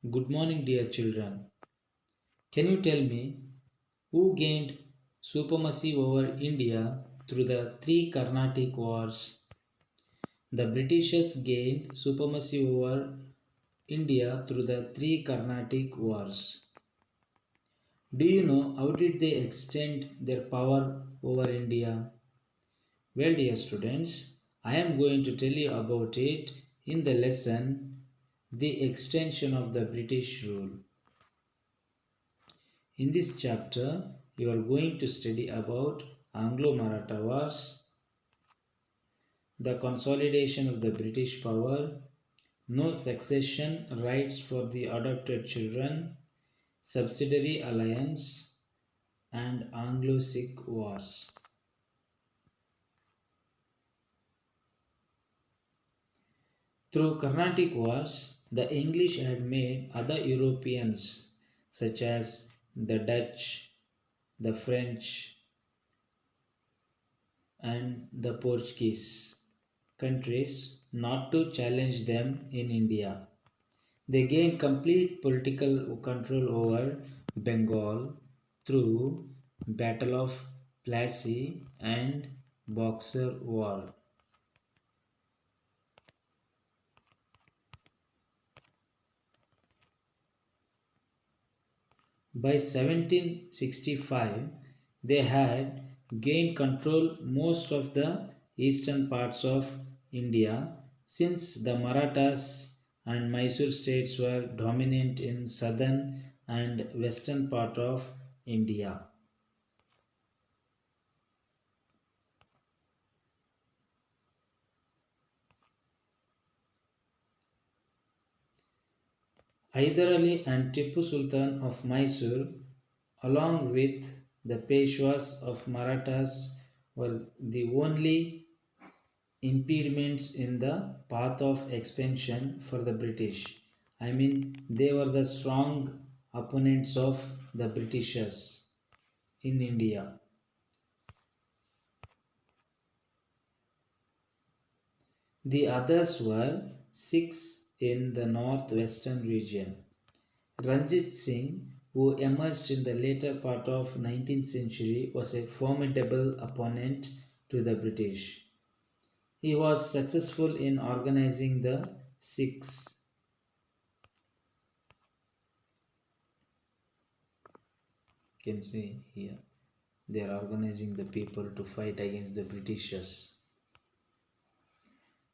Good morning, dear children. Can you tell me who gained supremacy over India through the three Carnatic Wars? The Britishers gained supremacy over India through the three Carnatic Wars. Do you know how did they extend their power over India? Well, dear students, I am going to tell you about it in the lesson The Extension of the British Rule. In this chapter, you are going to study about Anglo-Maratha Wars, the consolidation of the British power, no succession rights for the adopted children, subsidiary alliance, and Anglo-Sikh Wars. Through Carnatic Wars, the English had made other Europeans, such as the Dutch, the French, and the Portuguese countries not to challenge them in India. They gained complete political control over Bengal through Battle of Plassey and Boxer War. By 1765, they had gained control most of the eastern parts of India since the Marathas and Mysore states were dominant in southern and western part of India. Hyder Ali and Tipu Sultan of Mysore, along with the Peshwas of Marathas, were the only impediments in the path of expansion for the British. They were the strong opponents of the Britishers in India. The others were Sikhs in the northwestern region. Ranjit Singh, who emerged in the later part of 19th century, was a formidable opponent to the British. He was successful in organizing the Sikhs. You can see here they are organizing the people to fight against the Britishers.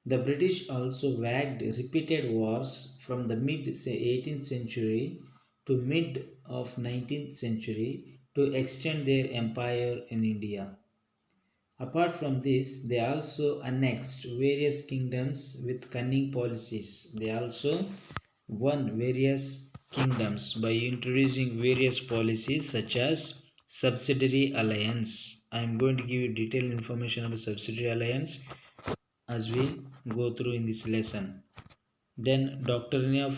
The British also waged repeated wars from the mid 18th century to mid of 19th century to extend their empire in India. Apart from this, they also annexed various kingdoms with cunning policies. They also won various kingdoms by introducing various policies such as subsidiary alliance. I am going to give you detailed information about subsidiary alliance as we go through in this lesson. Then doctrine of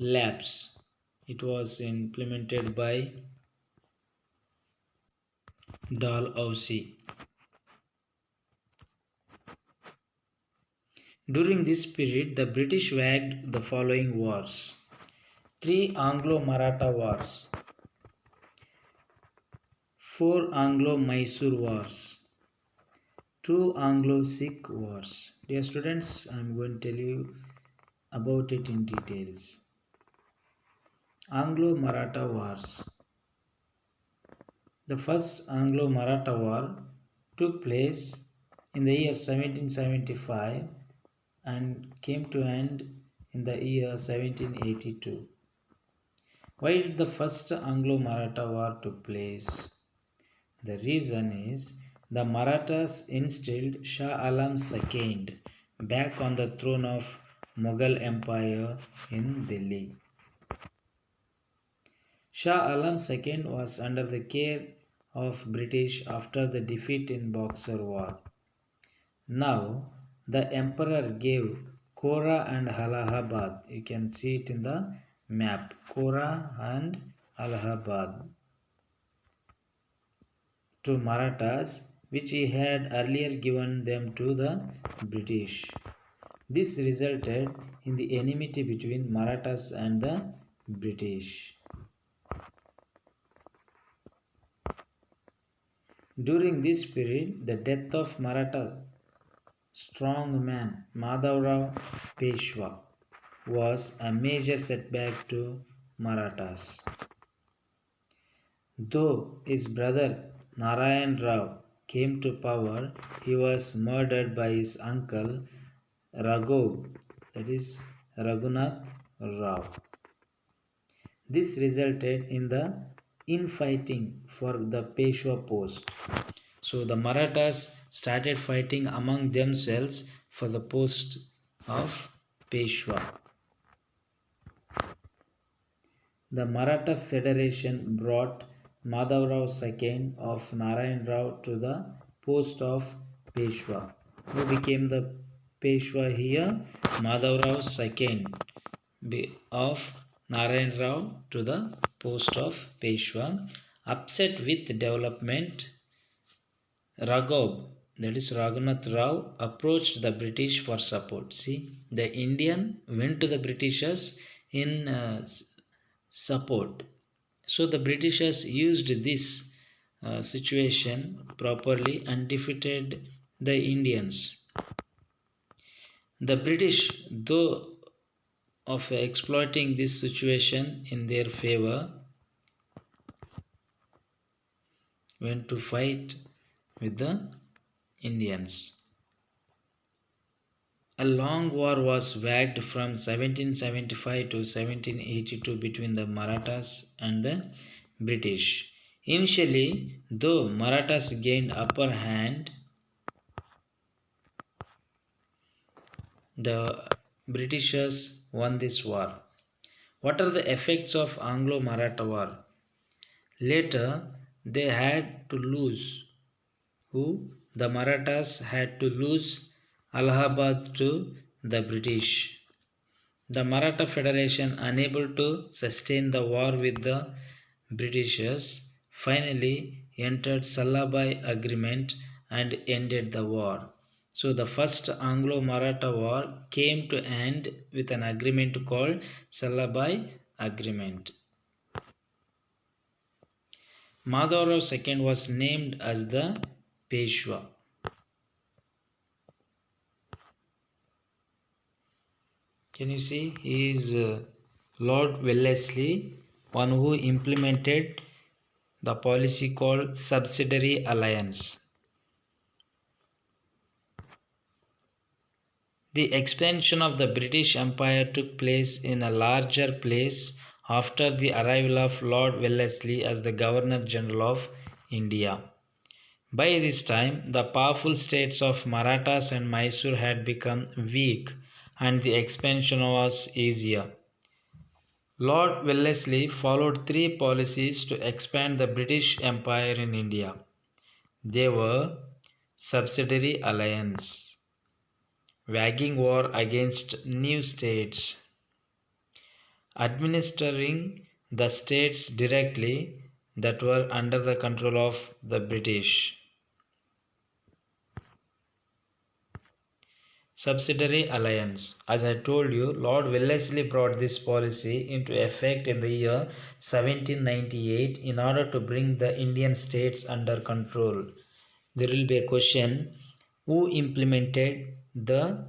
lapse. It was implemented by Dalhousie. During this period, the British waged the following wars: three Anglo-Maratha Wars, four Anglo-Mysore Wars, two Anglo-Sikh Wars. Dear students, I am going to tell you about it in details. Anglo-Maratha Wars. The first Anglo-Maratha War took place in the year 1775 and came to end in the year 1782. Why did the first Anglo-Maratha War took place? The reason is the Marathas installed Shah Alam II back on the throne of Mughal Empire in Delhi. Shah Alam II was under the care of British after the defeat in Boxer War. Now the emperor gave Kora and Allahabad. You can see it in the map. Kora and Allahabad to Marathas, which he had earlier given them to the British. This resulted in the enmity between Marathas and the British. During this period, the death of Maratha strongman Madhavrao Peshwa was a major setback to Marathas. Though his brother Narayan Rao came to power, he was murdered by his uncle Raghav, that is Raghunath Rao. This resulted in the infighting for the Peshwa post. So the Marathas started fighting among themselves for the post of Peshwa. The Maratha Federation brought Madhavrao II of Narayan Rao to the post of Peshwa. Who became the Peshwa here? Madhavrao II of Narayan Rao to the post of Peshwa. Upset with development, Raghav, that is Raghunath Rao, approached the British for support. See, the Indian went to the Britishers in support. So the Britishers used this situation properly and defeated the Indians. The British, though of exploiting this situation in their favor, went to fight with the Indians. A long war was waged from 1775 to 1782 between the Marathas and the British. Initially, though Marathas gained upper hand, the Britishers won this war. What are the effects of Anglo-Maratha War? Later, they had to lose. Who? The Marathas had to lose Allahabad to the British. The Maratha Federation, unable to sustain the war with the Britishers, finally entered Salabai Agreement and ended the war. So the first Anglo-Maratha War came to end with an agreement called Salabai Agreement. Madhavrao II was named as the Peshwa. Can you see? He is Lord Wellesley, one who implemented the policy called subsidiary alliance. The expansion of the British Empire took place in a larger place after the arrival of Lord Wellesley as the Governor General of India. By this time, the powerful states of Marathas and Mysore had become weak and the expansion was easier. Lord Wellesley followed three policies to expand the British Empire in India. They were subsidiary alliance, waging war against new states, administering the states directly that were under the control of the British. Subsidiary alliance. As I told you, Lord Wellesley brought this policy into effect in the year 1798 in order to bring the Indian states under control. There will be a question, who implemented the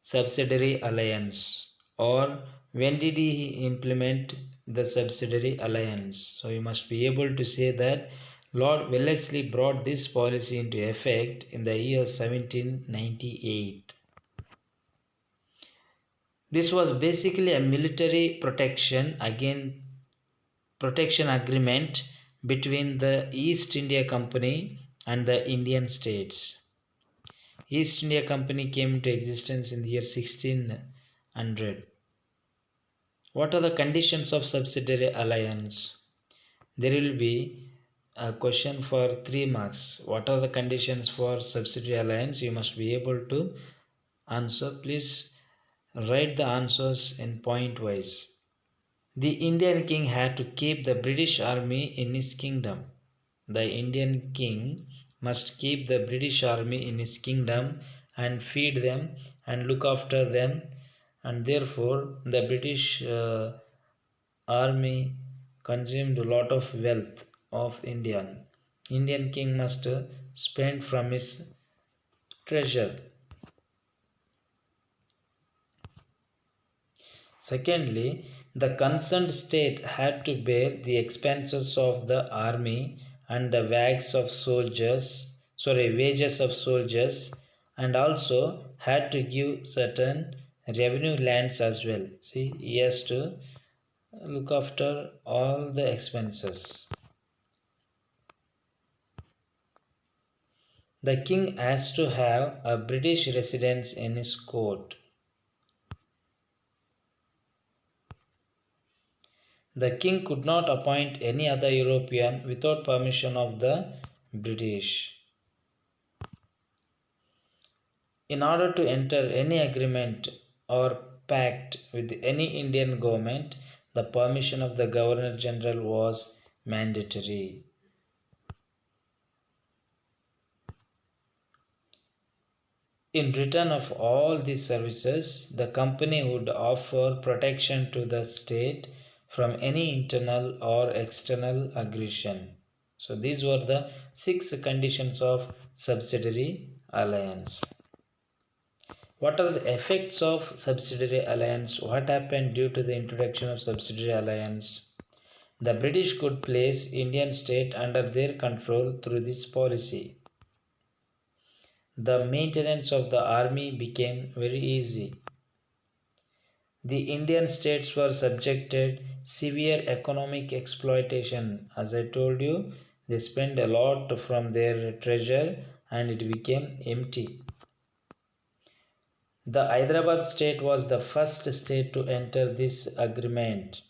subsidiary alliance, or when did he implement the subsidiary alliance? So you must be able to say that Lord Wellesley brought this policy into effect in the year 1798. This was basically a military protection agreement between the East India Company and the Indian states. East India Company came into existence in the year 1600. What are the conditions of subsidiary alliance? There will be a question for 3 marks. What are the conditions for subsidiary alliance? You must be able to answer. Please write the answers in point wise. The Indian king had to keep the British army in his kingdom. The Indian king must keep the British army in his kingdom and feed them and look after them, and therefore the British army consumed a lot of wealth of Indian. Indian king must spend from his treasure. Secondly, the concerned state had to bear the expenses of the army and the wages of soldiers, and also had to give certain revenue lands as well. See, he has to look after all the expenses. The king has to have a British residence in his court. The king could not appoint any other European without permission of the British. In order to enter any agreement or pact with any Indian government, the permission of the Governor General was mandatory. In return of all these services, the company would offer protection to the state from any internal or external aggression. So these were the six conditions of subsidiary alliance. What are the effects of subsidiary alliance? What happened due to the introduction of subsidiary alliance? The British could place Indian state under their control through this policy. The maintenance of the army became very easy. The Indian states were subjected severe economic exploitation. As I told you, they spent a lot from their treasure and it became empty. The Hyderabad state was the first state to enter this agreement.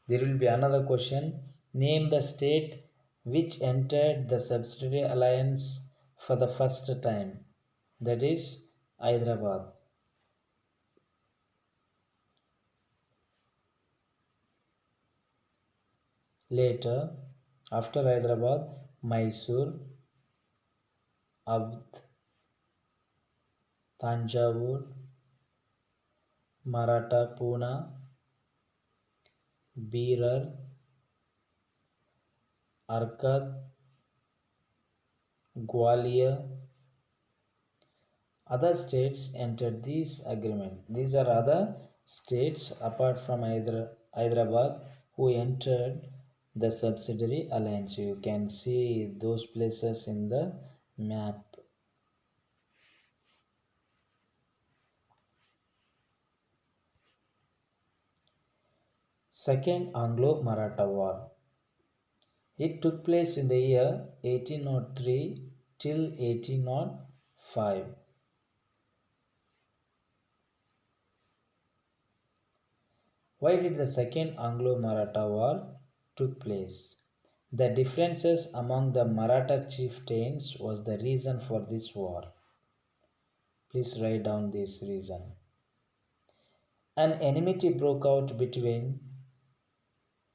There will be another question. Name the state which entered the subsidiary alliance for the first time. That is Hyderabad. Later, after Hyderabad, Mysore, Avdh, Tanjavur, Maratha Pune, Berar, Arcad, Gwalior, other states entered this agreement. These are other states apart from Hyderabad who entered the subsidiary alliance. You can see those places in the map. Second Anglo-Maratha War. It took place in the year 1803 till 1805. Why did the Second Anglo-Maratha War took place? The differences among the Maratha chieftains was the reason for this war. Please write down this reason. An enmity broke out between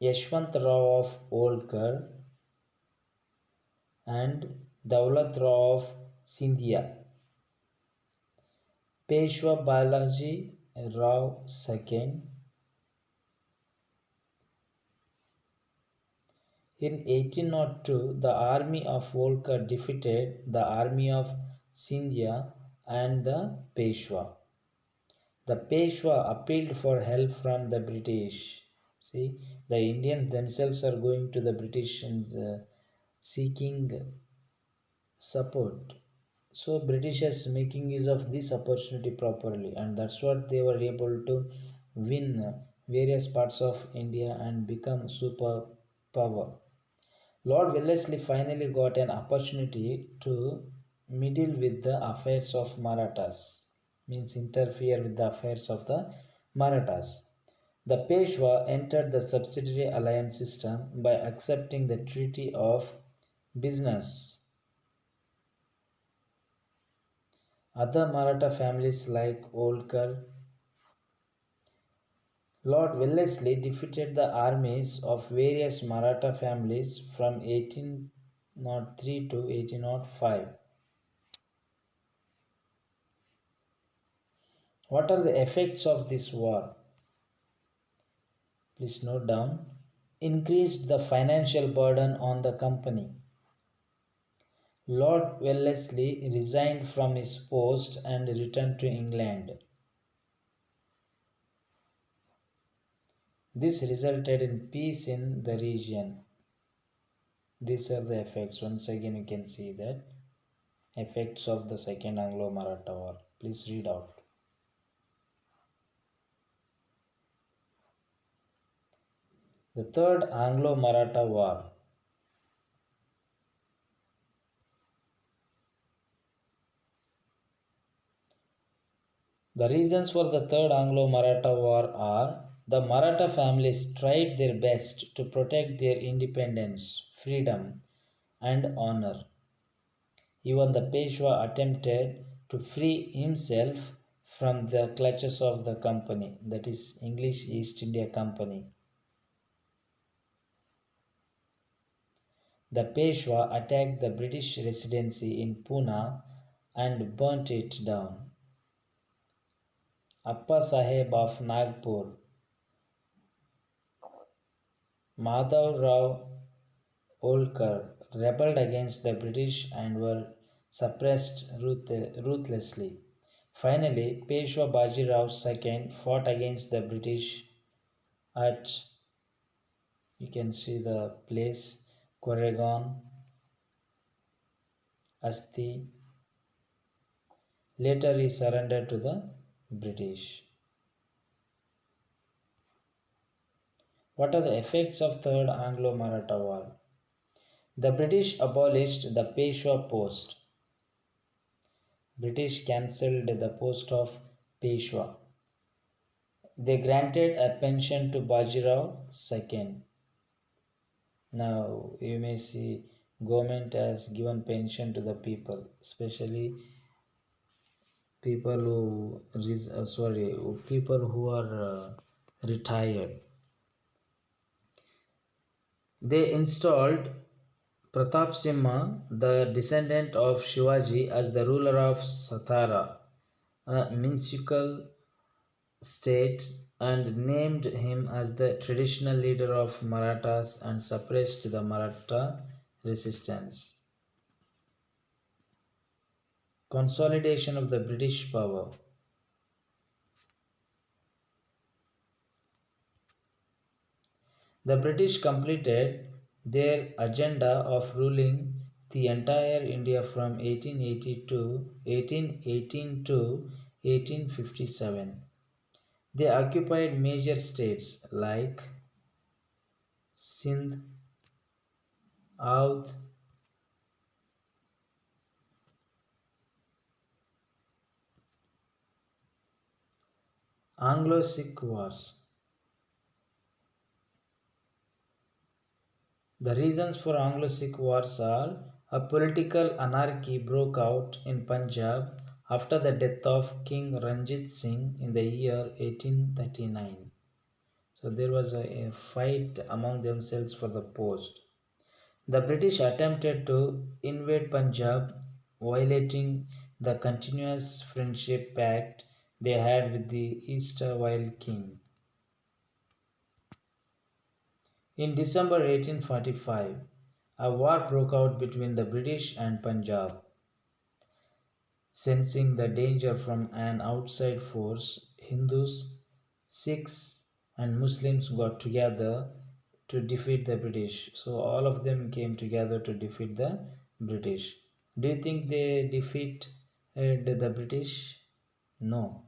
Yashwantrao of Holkar and Daulat of Sindhia. Peshwa Balaji Rao II in 1802, the army of Holkar defeated the army of Sindhia and the Peshwa. The Peshwa appealed for help from the British. See, the Indians themselves are going to the British and seeking support. So Britishers making use of this opportunity properly, and that's what they were able to win various parts of India and become superpower. Lord Wellesley finally got an opportunity to meddle with the affairs of Marathas, means interfere with the affairs of the Marathas. The Peshwa entered the subsidiary alliance system by accepting the Treaty of Business. Other Maratha families like Holkar, Lord Wellesley defeated the armies of various Maratha families from 1803 to 1805. What are the effects of this war? please note down, increased the financial burden on the company. Lord Wellesley resigned from his post and returned to England. This resulted in peace in the region. These are the effects. Once again, you can see that effects of the Second Anglo-Maratha War. Please read out. The Third Anglo-Maratha War. The reasons for the Third Anglo-Maratha War are the Maratha families tried their best to protect their independence, freedom, and honor. Even the Peshwa attempted to free himself from the clutches of the company, that is, English East India Company. The Peshwa attacked the British residency in Pune and burnt it down. Appa Saheb of Nagpur, Madhav Rao Holkar rebelled against the British and were suppressed ruthlessly. Finally, Peshwa Bajirao II fought against the British at, you can see the place, Koregaon, Asti. Later he surrendered to the British. What are the effects of Third Anglo-Maratha War? The British abolished the Peshwa post. British cancelled the post of Peshwa. They granted a pension to Bajirao II. Now you may see government has given pension to the people, especially people who people who are retired. They installed Pratap Simha, the descendant of Shivaji, as the ruler of Satara, a municipal state, and named him as the traditional leader of Marathas and suppressed the Maratha resistance. Consolidation of the British power. The British completed their agenda of ruling the entire India from 1818 to 1857. They occupied major states like Sindh, Oudh, Anglo-Sikh Wars. The reasons for Anglo-Sikh Wars are a political anarchy broke out in Punjab after the death of King Ranjit Singh in the year 1839. So there was a fight among themselves for the post. The British attempted to invade Punjab, violating the continuous friendship pact they had with the erstwhile king. In December 1845, a war broke out between the British and Punjab. Sensing the danger from an outside force, Hindus, Sikhs, and Muslims got together to defeat the British. So all of them came together to defeat the British. Do you think they defeated the British? No.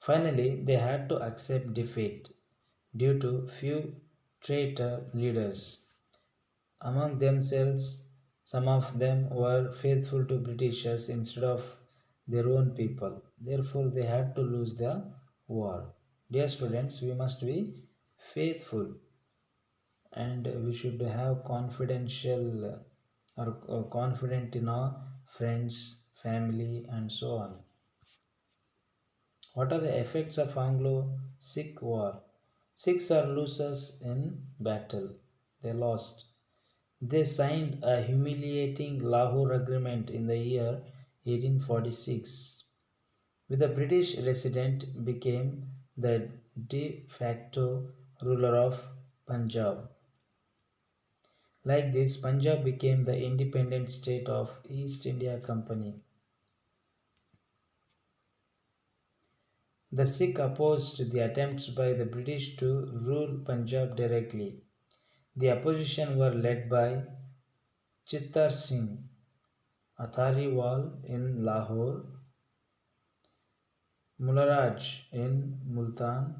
Finally, they had to accept defeat due to few traitor leaders. Among themselves, some of them were faithful to Britishers instead of their own people. Therefore, they had to lose the war. Dear students, we must be faithful and we should have confidential or confident in our friends, family, and so on. What are the effects of Anglo-Sikh War? Sikhs are losers in battle. They lost. They signed a humiliating Lahore Agreement in the year 1846, with the British resident became the de facto ruler of Punjab. Like this, Punjab became the independent state of East India Company. The Sikh opposed the attempts by the British to rule Punjab directly. The opposition were led by Chittar Singh Athariwal in Lahore, Mularaj in Multan.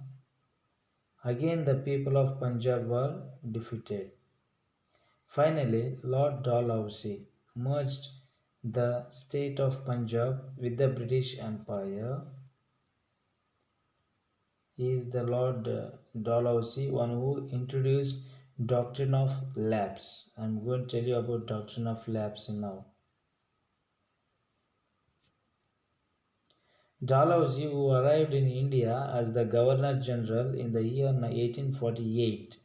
Again, the people of Punjab were defeated. Finally, Lord Dalhousie merged the state of Punjab with the British Empire. He is the Lord Dalhousie, one who introduced doctrine of lapse. I am going to tell you about doctrine of lapse now. Dalhousie, who arrived in India as the Governor General in the year 1848,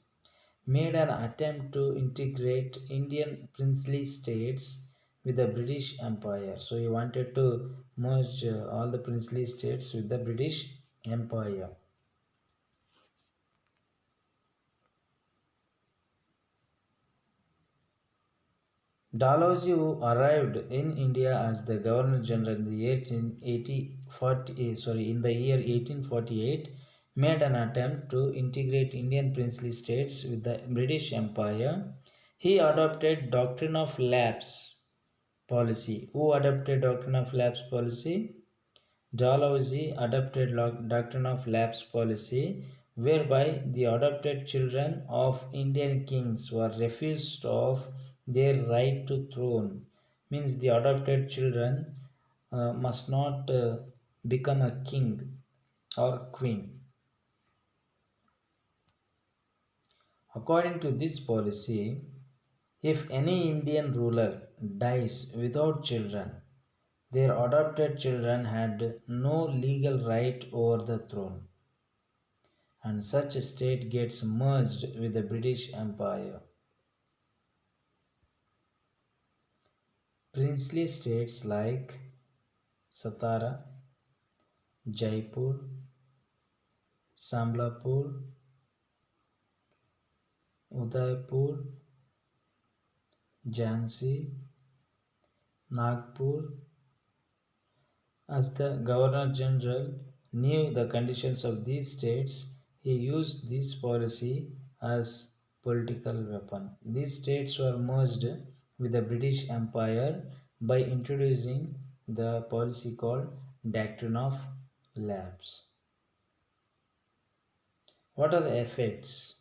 made an attempt to integrate Indian princely states with the British Empire. So he wanted to merge all the princely states with the British Empire. Dalhousie, who arrived in India as the Governor General in the year 1848, made an attempt to integrate Indian princely states with the British Empire. He adopted doctrine of lapse policy. Who adopted doctrine of lapse policy? Dalhousie adopted doctrine of lapse policy, whereby the adopted children of Indian kings were refused of their right to throne. Means the adopted children must not become a king or queen. According to this policy, if any Indian ruler dies without children, their adopted children had no legal right over the throne, and such a state gets merged with the British Empire. Princely states like Satara, Jaipur, Sambalpur, Udaipur, Jhansi, Nagpur, as the Governor General knew the conditions of these states, he used this policy as political weapon. These states were merged with the British Empire by introducing the policy called Doctrine of Lapse. What are the effects?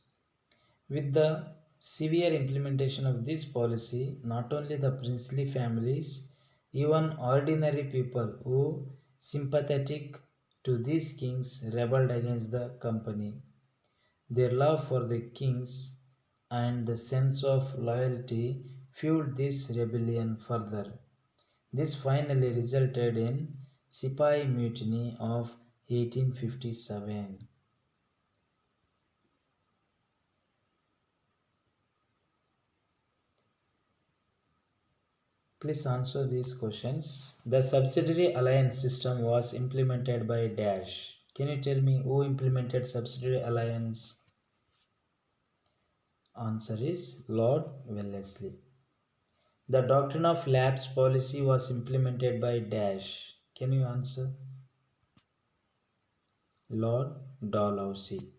With the severe implementation of this policy, not only the princely families, even ordinary people who sympathetic to these kings rebelled against the company. Their love for the kings and the sense of loyalty fueled this rebellion further. This finally resulted in Sipahi Mutiny of 1857. Please answer these questions. The subsidiary alliance system was implemented by Dash. Can you tell me who implemented subsidiary alliance? Answer is Lord Wellesley. The doctrine of lapse policy was implemented by Dash. Can you answer? Lord Dalhousie.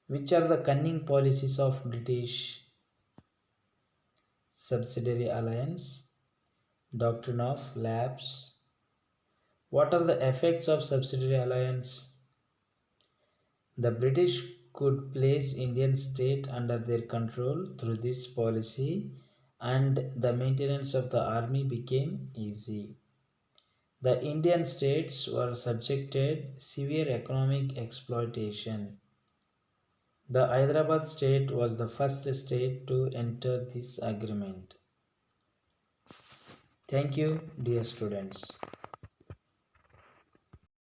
Which are the cunning policies of British subsidiary alliance? Doctrine of lapse. What are the effects of subsidiary alliance? The British could place Indian state under their control through this policy, and the maintenance of the army became easy. The Indian states were subjected severe economic exploitation. The Hyderabad state was the first state to enter this agreement. Thank you, dear students.